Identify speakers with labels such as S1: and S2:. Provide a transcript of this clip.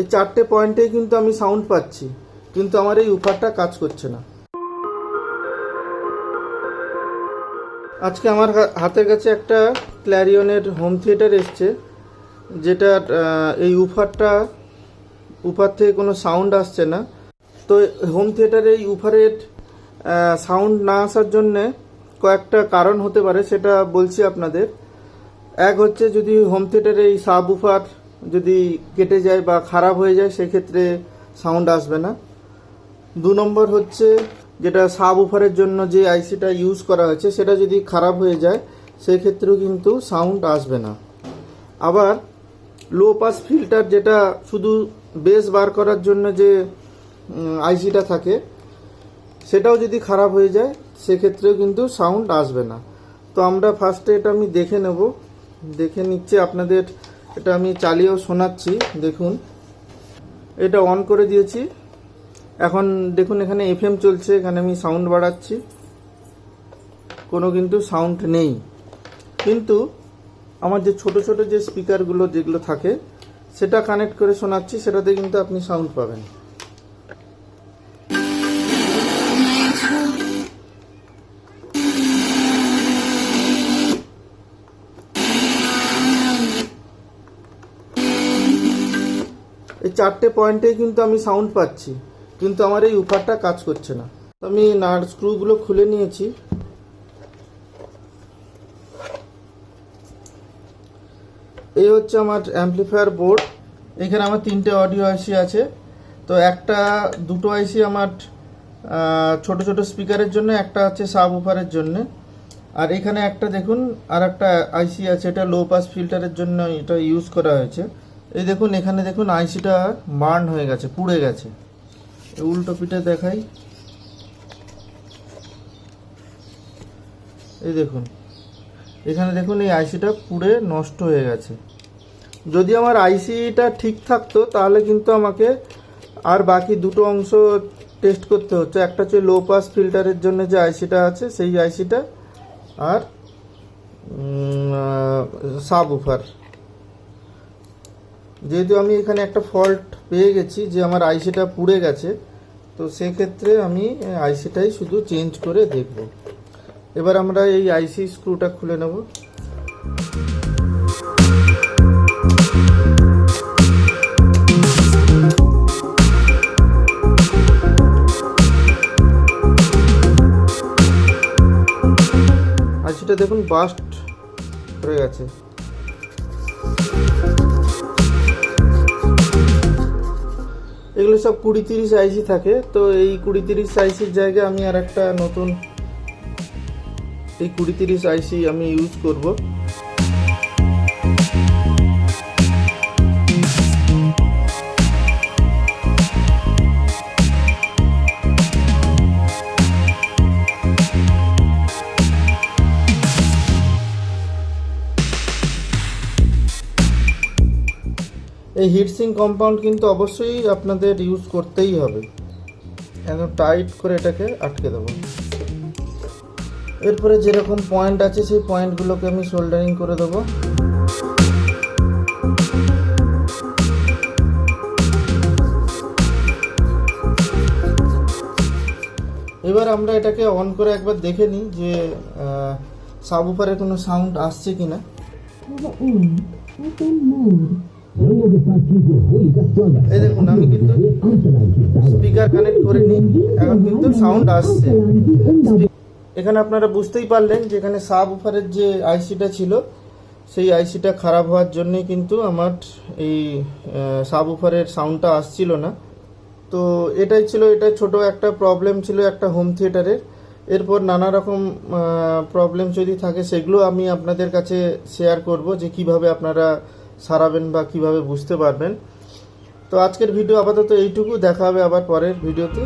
S1: এই চারটে পয়েন্টেই কিন্তু আমি সাউন্ড পাচ্ছি, কিন্তু আমার এই উফারটা কাজ করছে না। আজকে আমার হাতের কাছে একটা ক্ল্যারিয়নের হোম থিয়েটার এসছে, যেটা এই উফার থেকে কোনো সাউন্ড আসছে না। তো হোম থিয়েটারে এই উফারের সাউন্ড না আসার জন্যে কয়েকটা কারণ হতে পারে, সেটা বলছি আপনাদের। এক হচ্ছে, যদি হোম থিয়েটারে এই সাব উফার যদি কেটে যায় বা খারাপ হয়ে যায়, সেক্ষেত্রে সাউন্ড আসবে না। 2 নম্বর হচ্ছে, যেটা সাব উফারের জন্য যে আইসিটা ইউজ করা হয়েছে সেটা যদি খারাপ হয়ে যায়, সেক্ষেত্রেও কিন্তু সাউন্ড আসবে না। আবার লো পাস ফিল্টার, যেটা শুধু বেস বার করার জন্য যে আইসিটা থাকে, সেটাও যদি খারাপ হয়ে যায়, সেক্ষেত্রেও কিন্তু সাউন্ড আসবে না। তো আমরা ফার্স্টে এটা আমি দেখে নিচ্ছি আপনাদের। এটা আমি চালিয়েও শোনাচ্ছি। দেখুন, এটা অন করে দিয়েছি। এখন দেখুন, এখানে এফএম চলছে, এখানে আমি সাউন্ড বাড়াচ্ছি, কোনো কিন্তু সাউন্ড নেই। কিন্তু আমার যে ছোট ছোট যে স্পিকারগুলো যেগুলো থাকে, সেটা কানেক্ট করে শোনাচ্ছি, সেটাতে কিন্তু আপনি সাউন্ড পাবেন। এই চারটে পয়েন্টেই কিন্তু আমি সাউন্ড পাচ্ছি, কিন্তু আমার এই উফারটা কাজ করছে না। আমি নাট স্ক্রুগুলো খুলে নিয়েছি। এই হচ্ছে আমার অ্যাম্পলিফায়ার বোর্ড। এখানে আমার 3টে অডিও আইসি আছে। তো দুটো আইসি আমার ছোট ছোট স্পিকারের জন্য, একটা আছে সাব উফারের জন্য। আর এখানে একটা দেখুন, আর একটা আইসি আছে, এটা লো পাস ফিল্টারের জন্য এটা ইউজ করা হয়েছে। এই দেখুন, এখানে দেখুন আইসিটা বার্ন হয়ে গেছে, পুড়ে গেছে। উল্টো পিঠে দেখাই, এই দেখুন, এখানে দেখুন এই আইসিটা পুড়ে নষ্ট হয়ে গেছে। যদি আমার আইসিটা ঠিক থাকতো, তাহলে কিন্তু আমাকে আর বাকি দুটো অংশ টেস্ট করতে হচ্ছে। একটা হচ্ছে লো পাস ফিল্টারের জন্য যে আইসিটা আছে, সেই আইসিটা, আর সাব উফার। যেহেতু আমি এখানে একটা ফল্ট পেয়ে গেছি যে আমার আইসিটা পুড়ে গেছে, তো সেক্ষেত্রে আমি আইসিটাই শুধু চেঞ্জ করে দেখব। এবার আমরা এই আইসি স্ক্রুটা খুলে নেব। আইসিটা দেখুন বাস্ট হয়ে গেছে। এগুলো সব 20-30 আইসি থাকে। তো এই 20-30 আইসির জায়গায় আমি আর একটা নতুন এই 20-30 আইসি আমি ইউজ করব। এই হিটসিং কম্পাউন্ড কিন্তু অবশ্যই আপনাদের ইউজ করতেই হবে। একদম টাইট করে এটাকে আটকে দেবো। এরপরে যেরকম পয়েন্ট আছে, সেই পয়েন্টগুলোকে আমি সোল্ডারিং করে দেবো। এবার আমরা এটাকে অন করে একবার দেখে নিই যে সাবউফারে কোনো সাউন্ড আসছে কিনা। এই দেখুন, আমি কিন্তু স্পিকার কানেক্ট করে নিই, এখন কিন্তু সাউন্ড আসছে। এখানে আপনারা বুঝতেই পারলেন যে এখানে সাবউফারের যে আইসিটা ছিল, সেই আইসিটা খারাপ হওয়ার জন্যই কিন্তু আমার এই সাবউফারের সাউন্ডটা আসছিল না। তো এটাই ছিল, এটা ছোট একটা প্রবলেম ছিল একটা হোম থিয়েটারের। এরপর নানা রকম প্রবলেম যদি থাকে, সেগুলো আমি আপনাদের কাছে শেয়ার করব, যে কিভাবে আপনারা সারাবেন বা কিভাবে বুঝতে পারবেন। তো আজকের ভিডিও আপাতত এইটুকু, দেখা হবে আবার পরের ভিডিওতে।